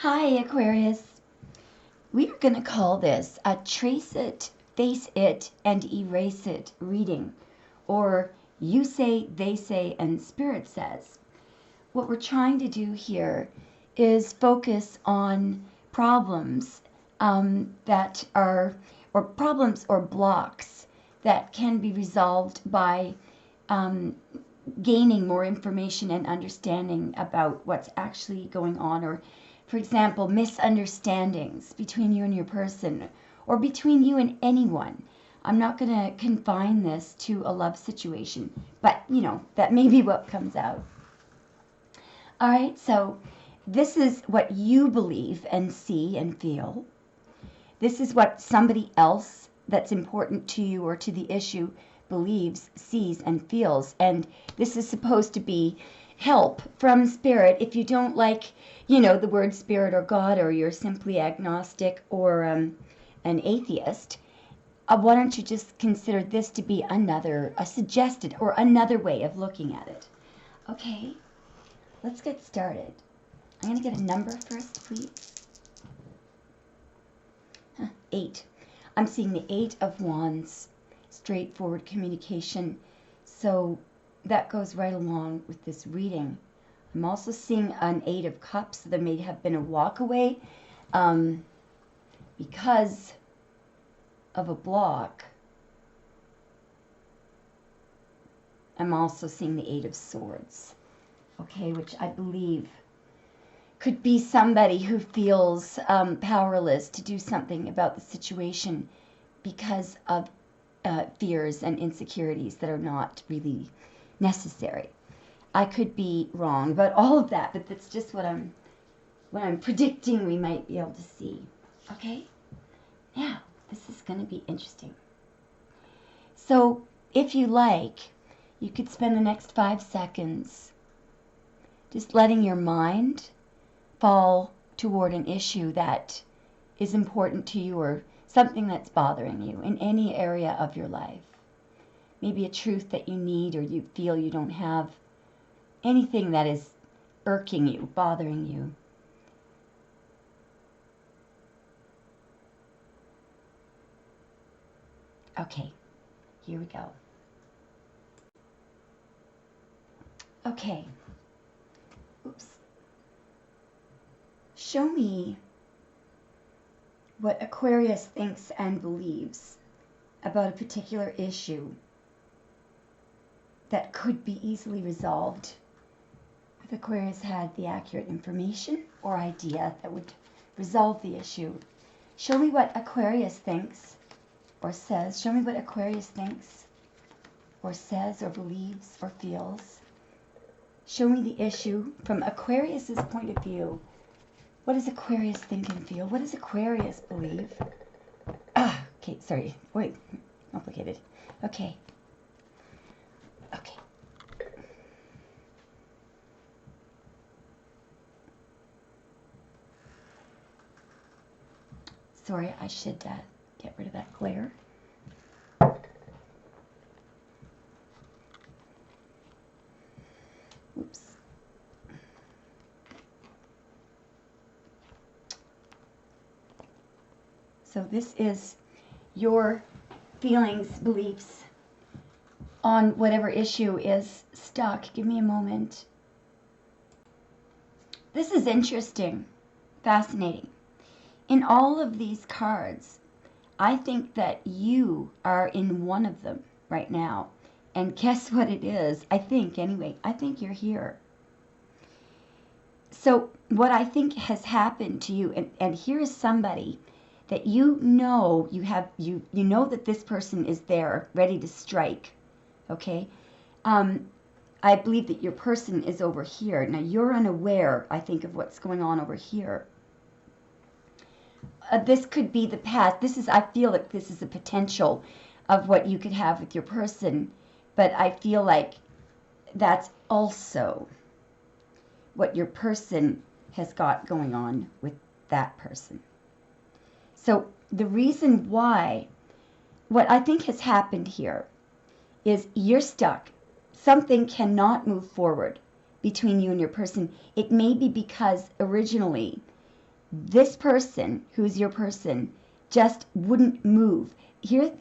Hi, Aquarius. We are going to call this a trace it, face it, and erase it reading, or you say, they say, and spirit says. What we're trying to do here is focus on problems that are, or problems or blocks that can be resolved by gaining more information and understanding about what's actually going on, or for example, misunderstandings between you and your person, or between you and anyone. I'm not going to confine this to a love situation, but that may be what comes out. All right, so this is what you believe and see and feel. This is what somebody else that's important to you or to the issue believes, sees, and feels. And this is supposed to be help from spirit. If you don't like, the word spirit or God, or you're simply agnostic or an atheist, why don't you just consider this to be a suggested or another way of looking at it? Okay, let's get started. I'm going to get a number first, please. 8. I'm seeing the 8 of Wands, straightforward communication. So that goes right along with this reading. I'm also seeing an 8 of Cups. So there may have been a walk away because of a block. I'm also seeing the 8 of Swords, okay, which I believe could be somebody who feels powerless to do something about the situation because of fears and insecurities that are not really necessary. I could be wrong about all of that, but that's just what I'm predicting we might be able to see. Okay? Now, this is going to be interesting. So, if you like, you could spend the next 5 seconds just letting your mind fall toward an issue that is important to you, or something that's bothering you in any area of your life. Maybe a truth that you need, or you feel you don't have. Anything that is irking you, bothering you. Okay, here we go. Okay. Oops. Show me what Aquarius thinks and believes about a particular issue that could be easily resolved if Aquarius had the accurate information or idea that would resolve the issue. Show me what Aquarius thinks or says. Show me what Aquarius thinks or says or believes or feels. Show me the issue from Aquarius's point of view. What does Aquarius think and feel? What does Aquarius believe? Okay, sorry. Wait, complicated. Okay. Sorry, I should get rid of that glare. Oops. So this is your feelings, beliefs on whatever issue is stuck. Give me a moment. This is interesting, fascinating. In all of these cards, I think that you are in one of them right now. And guess what it is? I think you're here. So what I think has happened to you, and here is somebody that you know that this person is there, ready to strike, okay? I believe that your person is over here. Now, you're unaware, I think, of what's going on over here. This could be the past. I feel like this is a potential of what you could have with your person, but I feel like that's also what your person has got going on with that person. So the reason why, what I think has happened here is you're stuck. Something cannot move forward between you and your person. It may be because originally This person, who's your person, just wouldn't move. Here,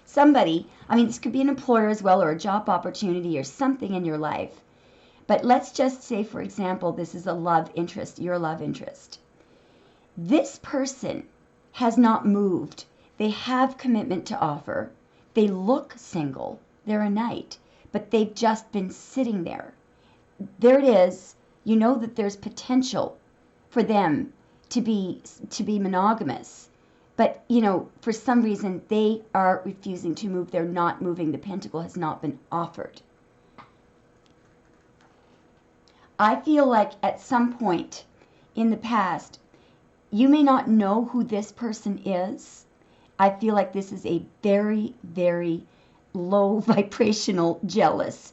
somebody, I mean, this could be an employer as well, or a job opportunity, or something in your life. But let's just say, for example, this is a love interest, your love interest. This person has not moved. They have commitment to offer. They look single. They're a knight, but they've just been sitting there. There it is. You know that there's potential for them to be monogamous. But, you know, for some reason, they are refusing to move. They're not moving. The pentacle has not been offered. I feel like at some point in the past, you may not know who this person is. I feel like this is a very, very low vibrational, jealous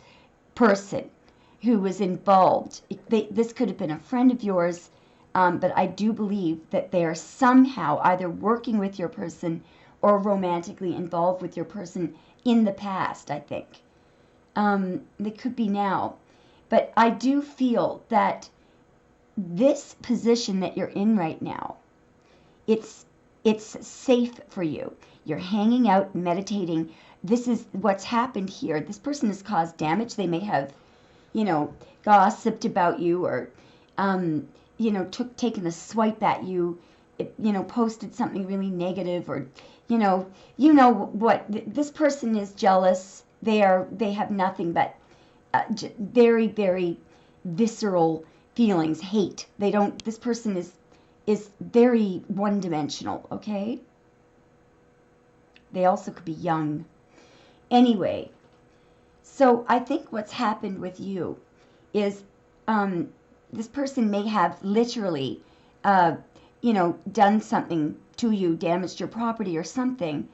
person who was involved. This could have been a friend of yours, but I do believe that they are somehow either working with your person or romantically involved with your person in the past, I think. They could be now. But I do feel that this position that you're in right now, it's safe for you. You're hanging out, meditating. This is what's happened here. This person has caused damage. They may have, you know, gossiped about you, or, you know, taken a swipe at you, you know, posted something really negative, or, you know what, this person is jealous. They have nothing but very, very visceral feelings, hate. This person is very one-dimensional, okay? They also could be young. Anyway, so I think what's happened with you is this person may have literally, you know, done something to you, damaged your property or something,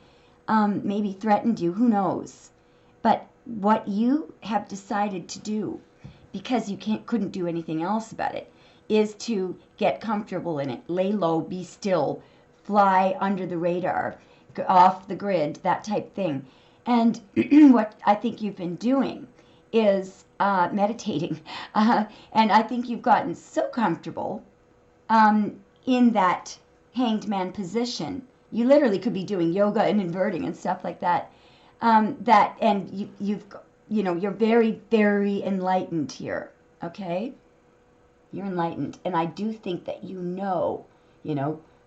maybe threatened you, who knows. But what you have decided to do, because you couldn't do anything else about it, is to get comfortable in it, lay low, be still, fly under the radar, off the grid, that type thing. And what I think you've been doing is meditating. And I think you've gotten so comfortable in that hanged man position. You literally could be doing yoga and inverting and stuff like that. You're very, very enlightened here, okay? You're enlightened, and I do think that you know,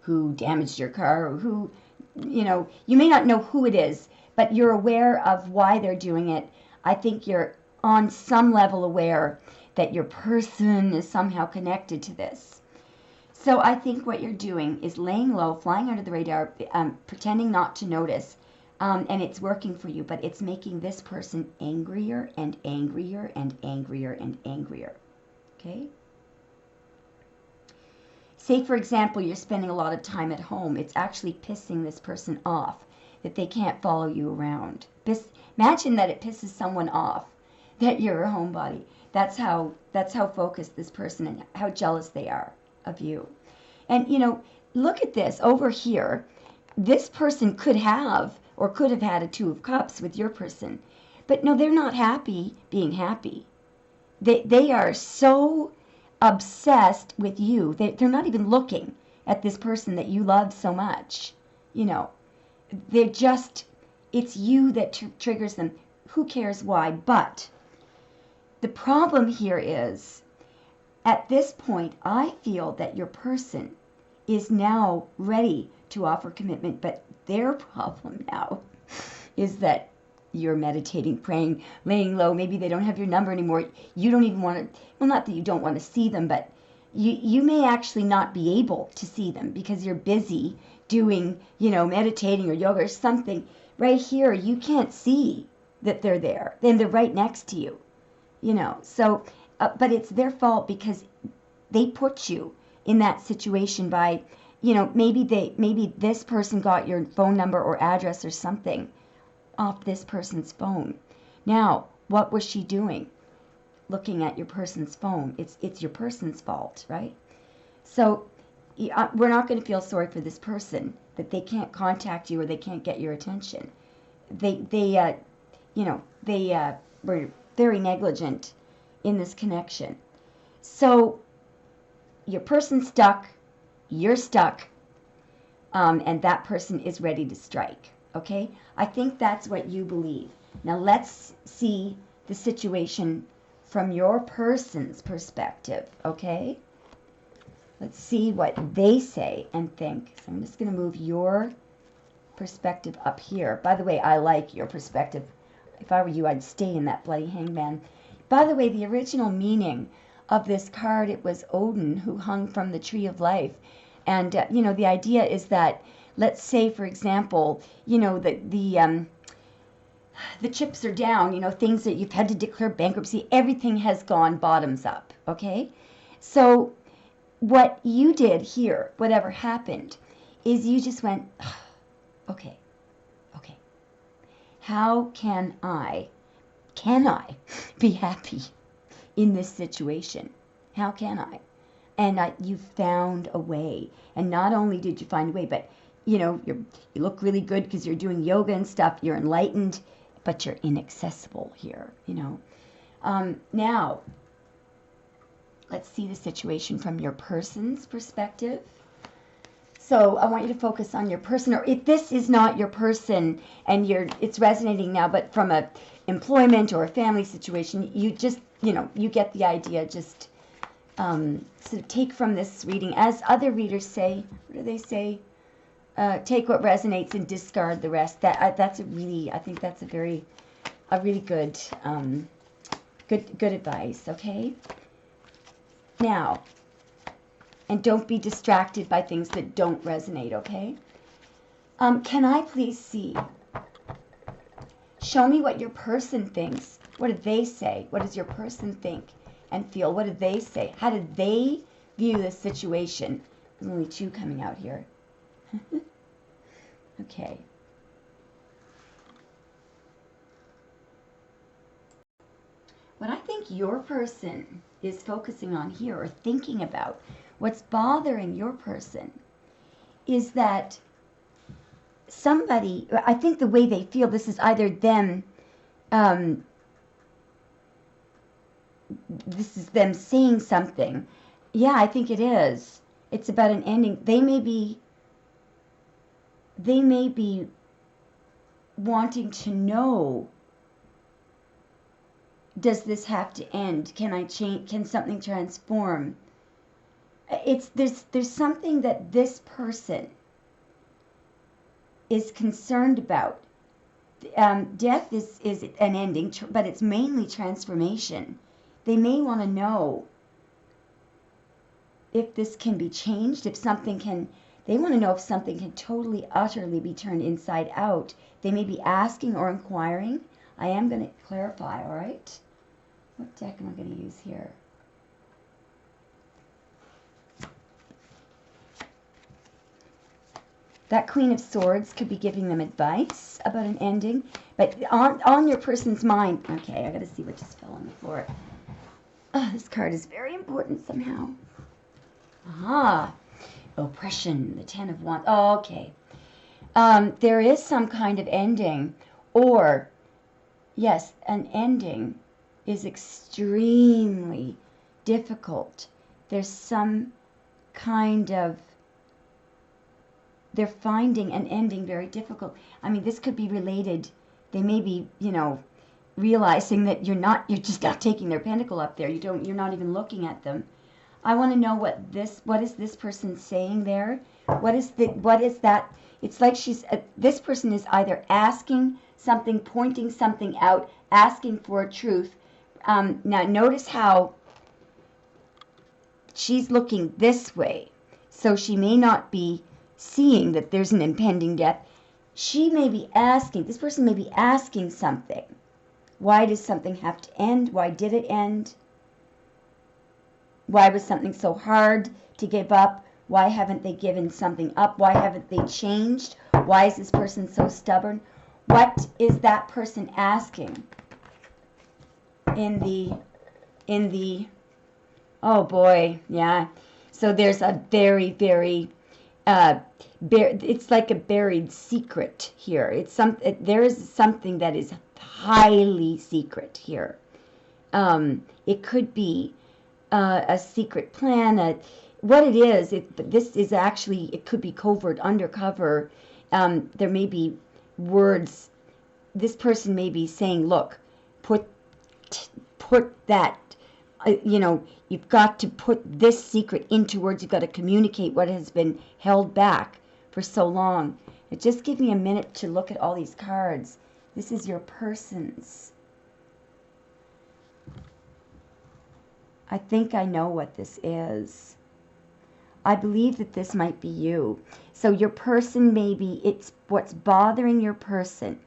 who damaged your car, or who, you may not know who it is, but you're aware of why they're doing it. I think you're on some level aware that your person is somehow connected to this. So I think what you're doing is laying low, flying under the radar, pretending not to notice. And it's working for you, but it's making this person angrier and angrier and angrier and angrier. Okay? Say, for example, you're spending a lot of time at home. It's actually pissing this person off that they can't follow you around. Imagine that it pisses someone off that you're a homebody. That's how focused this person and how jealous they are of you. And, look at this. Over here, this person could have had a 2 of Cups with your person. But no, they're not happy being happy. They are so obsessed with you. They're not even looking at this person that you love so much. They're just, it's you that triggers them. Who cares why? But the problem here is, at this point, I feel that your person is now ready to offer commitment, but their problem now is that you're meditating, praying, laying low. Maybe they don't have your number anymore. You don't even want to, well, not that you don't want to see them, but you may actually not be able to see them because you're busy doing, meditating or yoga or something. Right here, you can't see that they're there. Then they're right next to you, So, but it's their fault because they put you in that situation by, maybe this person got your phone number or address or something off this person's phone. Now, what was she doing? Looking at your person's phone. It's your person's fault, right? So we're not going to feel sorry for this person that they can't contact you or they can't get your attention. They were very negligent in this connection. So your person's stuck. you're stuck, and that person is ready to strike. Okay? I think that's what you believe. Now let's see the situation from your person's perspective. Okay? Let's see what they say and think. So I'm just going to move your perspective up here. By the way, I like your perspective. If I were you, I'd stay in that bloody hangman. By the way, the original meaning of this card, it was Odin who hung from the tree of life. And, you know, the idea is that, let's say, for example, you know, the chips are down, you know, things that you've had to declare bankruptcy, everything has gone bottoms up, okay? So what you did here, whatever happened, is you just went, okay, how can I be happy in this situation? How can I? And you found a way. And not only did you find a way, but, you know, you look really good because you're doing yoga and stuff. You're enlightened, but you're inaccessible here, you know. Now, let's see the situation from your person's perspective. So I want you to focus on your person, or if this is not your person and it's resonating now, but from a employment or a family situation, you just, you know, you get the idea. Just sort of take from this reading, as other readers say. What do they say? Take what resonates and discard the rest. That's a really, I think that's a really good good advice. Okay. Now, and don't be distracted by things that don't resonate. Okay. Can I please see? Show me what your person thinks. What do they say? What does your person think and feel? What do they say? How do they view this situation? There's only two coming out here. Okay. What I think your person is focusing on here, or thinking about, what's bothering your person, is that somebody, I think the way they feel, this is either them, this is them saying something. Yeah, I think it is. It's about an ending. They may be wanting to know, does this have to end? Can I change? Can something transform? There's something that this person is concerned about. Death is an ending, but it's mainly transformation. They may want to know if this can be changed, if something can, they want to know if something can totally, utterly be turned inside out. They may be asking or inquiring. I am going to clarify, all right? What deck am I going to use here? That Queen of Swords could be giving them advice about an ending, but on your person's mind. Okay, I got to see what just fell on the floor. Oh, this card is very important somehow. Aha, oppression, the Ten of Wands. Oh, okay. There is some kind of ending, or, yes, an ending is extremely difficult. There's some kind of, they're finding an ending very difficult. I mean, this could be related. They may be, you know, realizing that you're just not taking their pentacle up there. You're not even looking at them. I want to know what is this person saying there? What is that? It's like this person is either asking something, pointing something out, asking for a truth. Now notice how she's looking this way, so she may not be seeing that there's an impending death. She may be asking, this person may be asking something. Why does something have to end? Why did it end? Why was something so hard to give up? Why haven't they given something up? Why haven't they changed? Why is this person so stubborn? What is that person asking in the oh boy, yeah. So there's a very, very it's like a buried secret here. There is something that is highly secret here. It could be a secret plan, what it is, this is actually, it could be covert, undercover. There may be words. This person may be saying, look, put that, you've got to put this secret into words. You've got to communicate what has been held back for so long. Just give me a minute to look at all these cards. This is your person's. I think I know what this is. I believe that this might be you. So your person, maybe it's what's bothering your person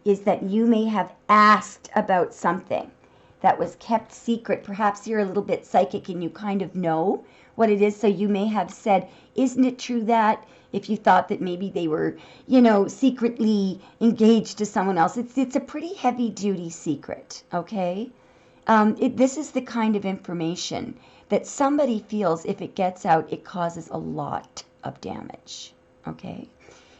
is that you may have asked about something that was kept secret. Perhaps you're a little bit psychic and you kind of know what it is. So you may have said, isn't it true that, if you thought that maybe they were, secretly engaged to someone else. It's a pretty heavy duty secret, okay? This is the kind of information that somebody feels if it gets out, it causes a lot of damage, okay?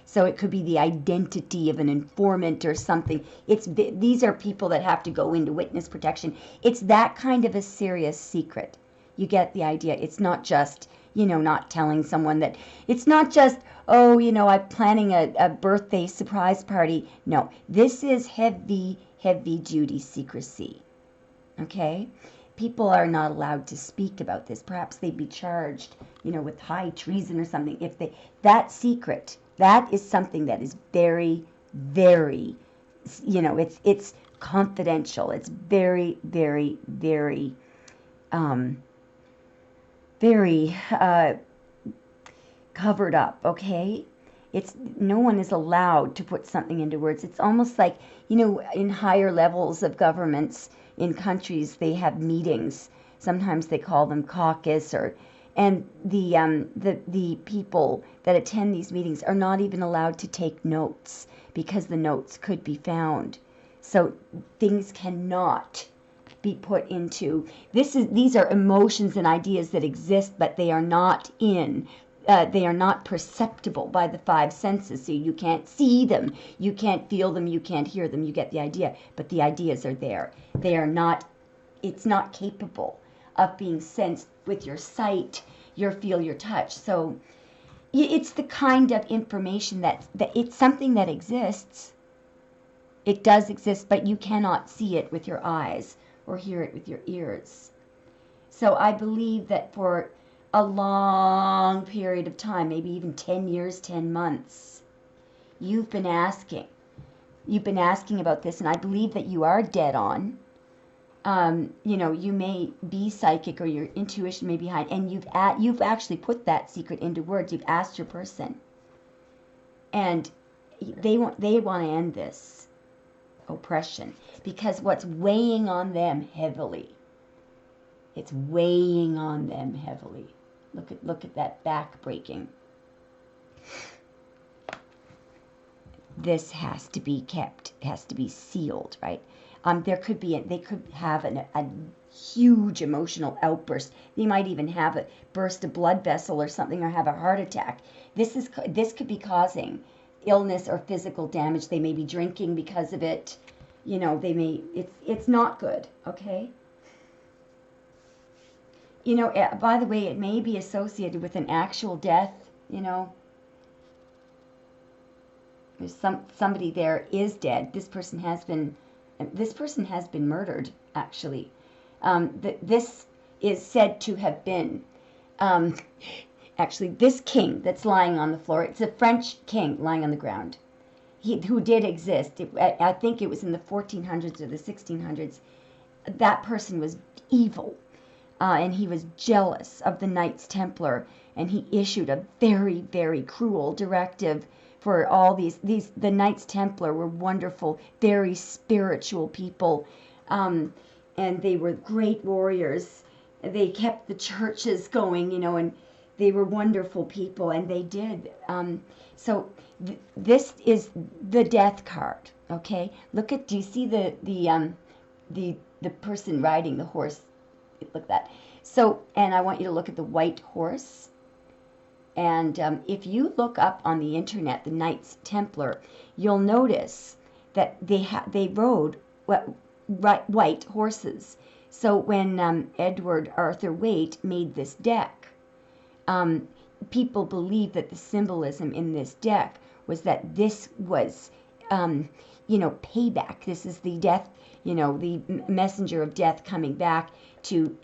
So it could be the identity of an informant or something. These are people that have to go into witness protection. It's that kind of a serious secret. You get the idea. It's not just, not telling someone that, it's not just, I'm planning a birthday surprise party. No, this is heavy, heavy duty secrecy. Okay? People are not allowed to speak about this. Perhaps they'd be charged, with high treason or something. That secret, that is something that is very, very, it's confidential. It's very, very, very, very covered up, okay? No one is allowed to put something into words. It's almost like, in higher levels of governments in countries, they have meetings. Sometimes they call them caucus, and the people that attend these meetings are not even allowed to take notes because the notes could be found. So things cannot be put into, these are emotions and ideas that exist, but they are not they are not perceptible by the five senses. So you can't see them, you can't feel them, you can't hear them. You get the idea, but the ideas are there. They are not, it's not capable of being sensed with your sight, your feel, your touch. So it's the kind of information that it's something that exists. It does exist, but you cannot see it with your eyes or hear it with your ears. So I believe that for a long period of time, maybe even 10 years, 10 months, you've been asking about this, and I believe that you are dead on. You may be psychic, or your intuition may be high, and you've actually put that secret into words. You've asked your person, and they want to end this oppression, because what's weighing on them heavily. It's weighing on them heavily. Look at that back breaking. This has to be kept, has to be sealed, right? They could have a huge emotional outburst. They might even have a burst of blood vessel or something, or have a heart attack. This could be causing illness or physical damage. They may be drinking because of it. It's not good, okay? By the way, it may be associated with an actual death, There's somebody there is dead. This person has been murdered, actually. This is said to have been, actually, this king that's lying on the floor. It's a French king lying on the ground. Who did exist. I think it was in the 1400s or the 1600s. That person was evil. And he was jealous of the Knights Templar, and he issued a very, very cruel directive for all these. The Knights Templar were wonderful, very spiritual people, and they were great warriors. They kept the churches going, and they were wonderful people, and they did. So this is the death card. Okay, do you see the person riding the horse? Look at that. So, and I want you to look at the white horse. And if you look up on the internet, the Knights Templar, you'll notice that they rode white horses. So when Edward Arthur Waite made this deck, people believe that the symbolism in this deck was that this was, payback. This is the death, the messenger of death coming back to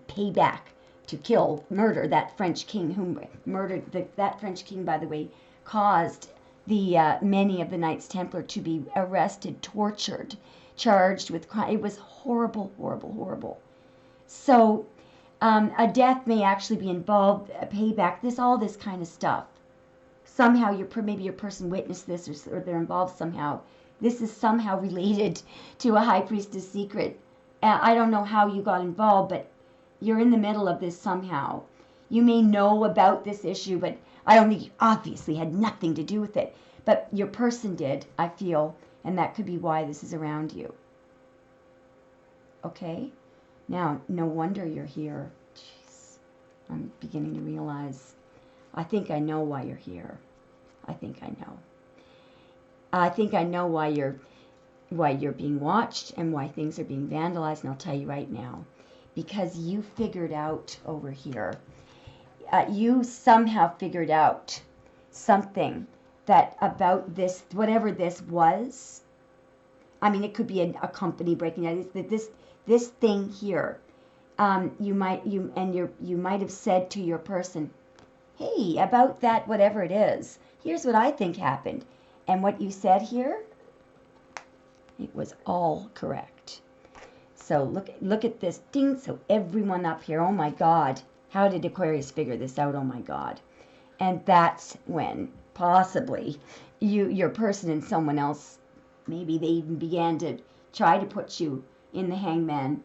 pay back, to kill, murder that French king who murdered that French king, by the way, caused the many of the Knights Templar to be arrested, tortured, charged with crime. It was horrible, horrible, horrible. So a death may actually be involved, a payback, all this kind of stuff. Somehow maybe your person witnessed this, or they're involved somehow. This is somehow related to a high priestess secret. I don't know how you got involved, but you're in the middle of this somehow. You may know about this issue, but I don't think you obviously had nothing to do with it. But your person did, I feel, and that could be why this is around you. Okay? Now, no wonder you're here. Jeez. I'm beginning to realize. I think I know why you're here. I think I know. I think I know why you're being watched and why things are being vandalized, and I'll tell you right now. Because you figured out over here, you somehow figured out something that about this, whatever this was. I mean, it could be a company breaking out. This thing here, you might have said to your person, hey, about that, whatever it is, here's what I think happened. And what you said here, it was all correct. So look at this ding. So everyone up here, oh my God, how did Aquarius figure this out? Oh my God. And that's when possibly your person and someone else, maybe they even began to try to put you in the hangman.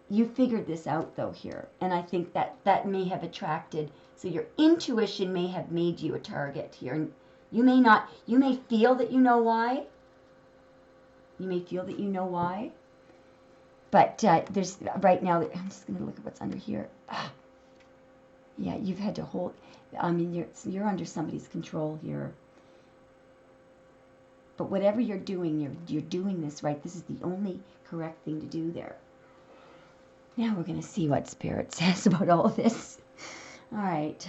You figured this out though here. And I think that may have attracted, so your intuition may have made you a target here. And you may not, you may feel that you know why. You may feel that you know why. But there's, right now, I'm just going to look at what's under here. Yeah, you've had to hold, I mean, you're under somebody's control here. But whatever you're doing, you're doing this right. This is the only correct thing to do there. Now we're going to see what Spirit says about all this. All right.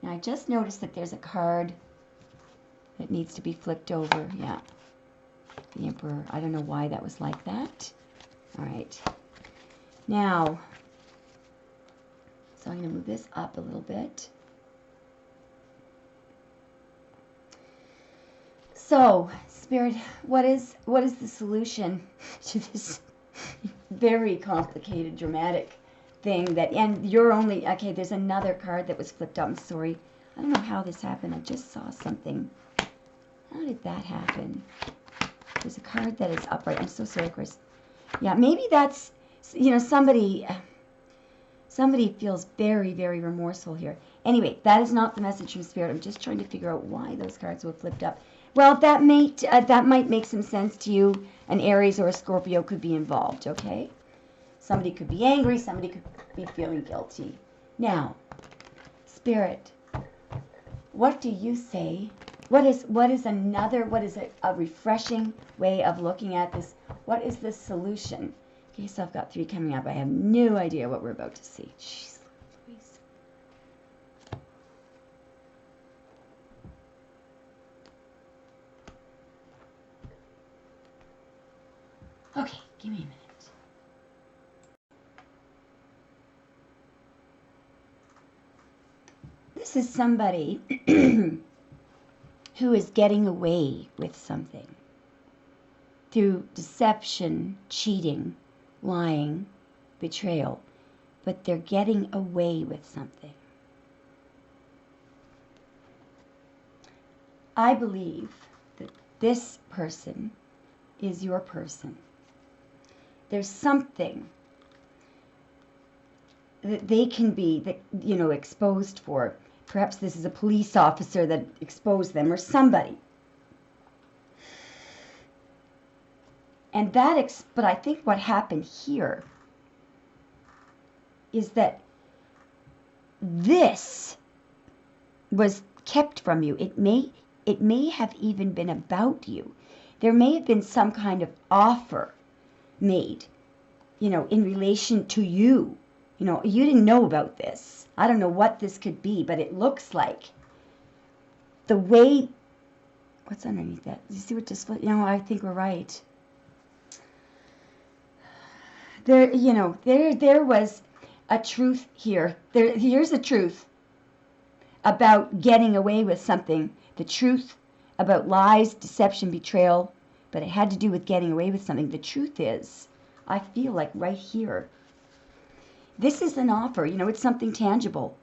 Now I just noticed that there's a card that needs to be flipped over. Yeah. The Emperor. I don't know why that was like that. All right. Now, so I'm going to move this up a little bit. So, Spirit, what is the solution to this very complicated, dramatic thing that, and you're only, okay, there's another card that was flipped up. I'm sorry. I don't know how this happened. I just saw something. How did that happen? There's a card that is upright. I'm so sorry, Chris. Yeah, maybe that's, somebody feels very, very remorseful here. Anyway, that is not the message from Spirit. I'm just trying to figure out why those cards were flipped up. Well, that might make some sense to you. An Aries or a Scorpio could be involved, okay? Somebody could be angry. Somebody could be feeling guilty. Now, Spirit, what do you say? What is a refreshing way of looking at this? What is the solution? Okay, so I've got 3 coming up. I have no idea what we're about to see. Jeez Louise. Okay, give me a minute. This is somebody who is getting away with something through deception, cheating, lying, betrayal, but they're getting away with something. I believe that this person is your person. There's something that they can be, exposed for. Perhaps this is a police officer that exposed them, or somebody. And but I think what happened here is that this was kept from you. It may have even been about you. There may have been some kind of offer made, in relation to you. You didn't know about this. I don't know what this could be, but it looks like the way, what's underneath that? Do you see what just, I think we're right. There was a truth here. Here's the truth about getting away with something. The truth about lies, deception, betrayal, but it had to do with getting away with something. The truth is, I feel like right here, this is an offer. It's something tangible.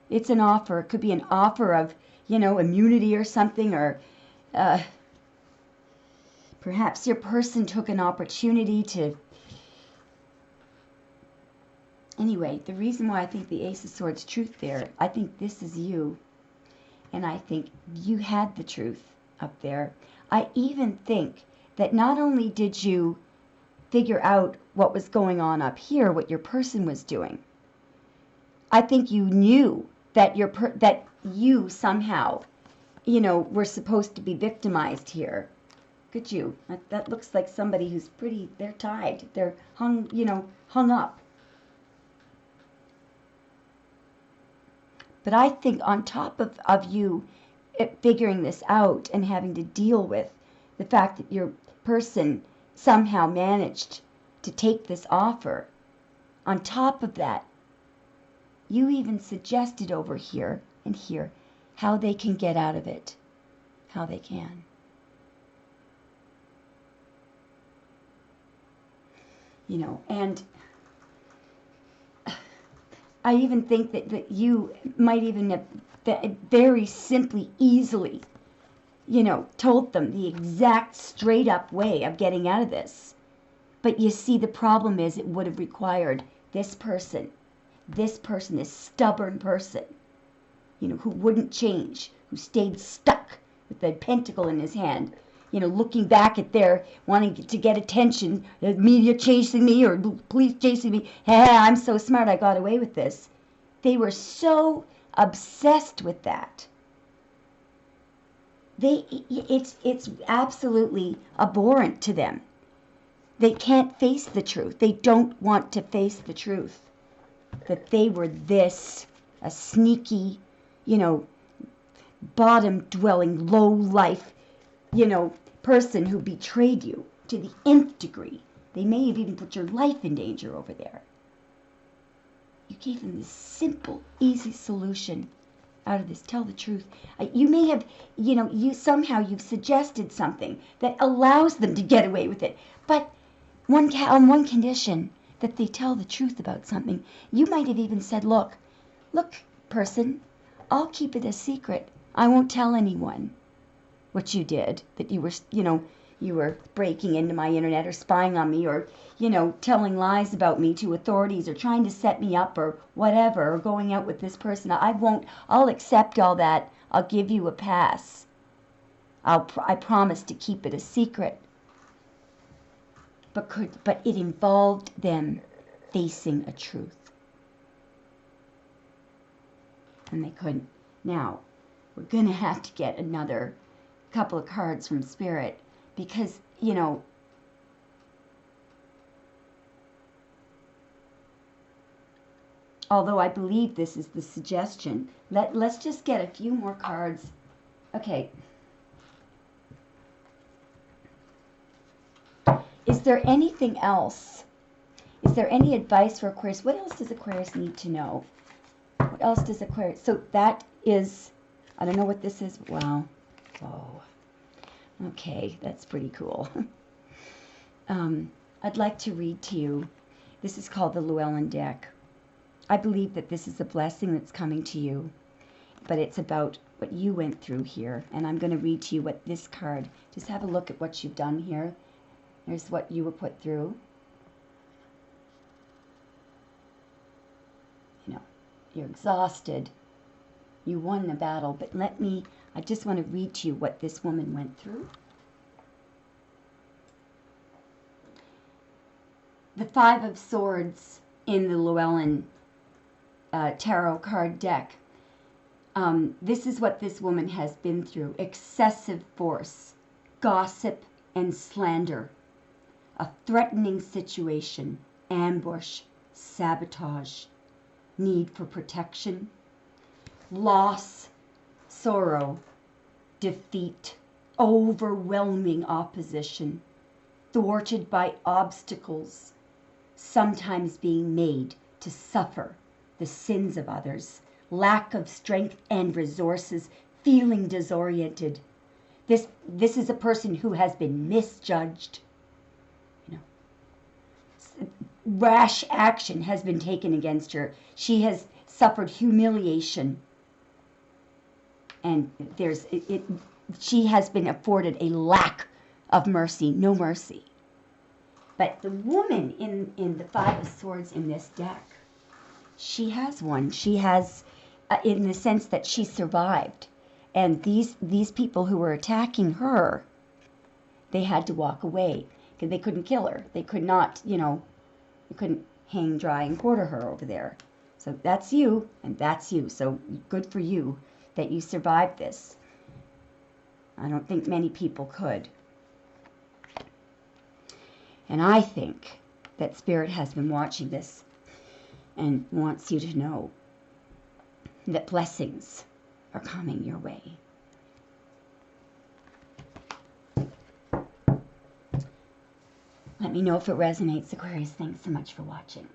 It's an offer. It could be an offer of, immunity or something, or perhaps your person took an opportunity to. Anyway, the reason why I think the Ace of Swords truth there, I think this is you. And I think you had the truth up there. I even think that not only did you figure out what was going on up here, what your person was doing, I think you knew that that you somehow, were supposed to be victimized here. Look at you. That looks like somebody who's they're tied. They're hung up. But I think on top of you figuring this out and having to deal with the fact that your person somehow managed to take this offer, on top of that, you even suggested over here and here how they can get out of it. How they can. And I even think that you might even have very simply, easily, told them the exact straight up way of getting out of this. But you see, the problem is it would have required this person, this stubborn person, who wouldn't change, who stayed stuck with the pentacle in his hand, looking back at wanting to get attention, the media chasing me or police chasing me. Hey, I'm so smart, I got away with this. They were so obsessed with that. It's absolutely abhorrent to them. They can't face the truth. They don't want to face the truth. That they were a sneaky, bottom-dwelling, low-life, person who betrayed you to the nth degree. They may have even put your life in danger over there. You gave them this simple, easy solution out of this. Tell the truth. You may have, you've suggested something that allows them to get away with it. But on one condition, that they tell the truth about something. You might have even said, look, person, I'll keep it a secret. I won't tell anyone what you did, that you were breaking into my internet or spying on me or, telling lies about me to authorities or trying to set me up or whatever, or going out with this person. I'll accept all that. I'll give you a pass. I promise to keep it a secret. But it involved them facing a truth. And they couldn't. Now, we're going to have to get another couple of cards from Spirit because, although I believe this is the suggestion, let's just get a few more cards. Okay. Is there anything else? Is there any advice for Aquarius? What else does Aquarius need to know? What else does Aquarius? So that is, I don't know what this is. Wow. Oh. Okay, that's pretty cool. I'd like to read to you. This is called the Llewellyn deck. I believe that this is a blessing that's coming to you, but it's about what you went through here. And I'm going to read to you what this card, just have a look at what you've done here. There's what you were put through. You're exhausted. You won the battle, but I just want to read to you what this woman went through. The Five of Swords in the Llewellyn tarot card deck. This is what this woman has been through. Excessive force, gossip, and slander. a threatening situation, ambush, sabotage, need for protection, loss, sorrow, defeat, overwhelming opposition, thwarted by obstacles, sometimes being made to suffer the sins of others, lack of strength and resources, feeling disoriented. This is a person who has been misjudged. Rash action has been taken against her. She has suffered humiliation. And she has been afforded a lack of mercy, no mercy. But the woman in the Five of Swords in this deck, she has one. She has, in the sense that she survived. And these people who were attacking her, they had to walk away because they couldn't kill her. They could not, they couldn't hang dry and quarter her over there. So that's you, and that's you. So good for you that you survived this. I don't think many people could. And I think that Spirit has been watching this and wants you to know that blessings are coming your way. Let me know if it resonates, Aquarius. Thanks so much for watching.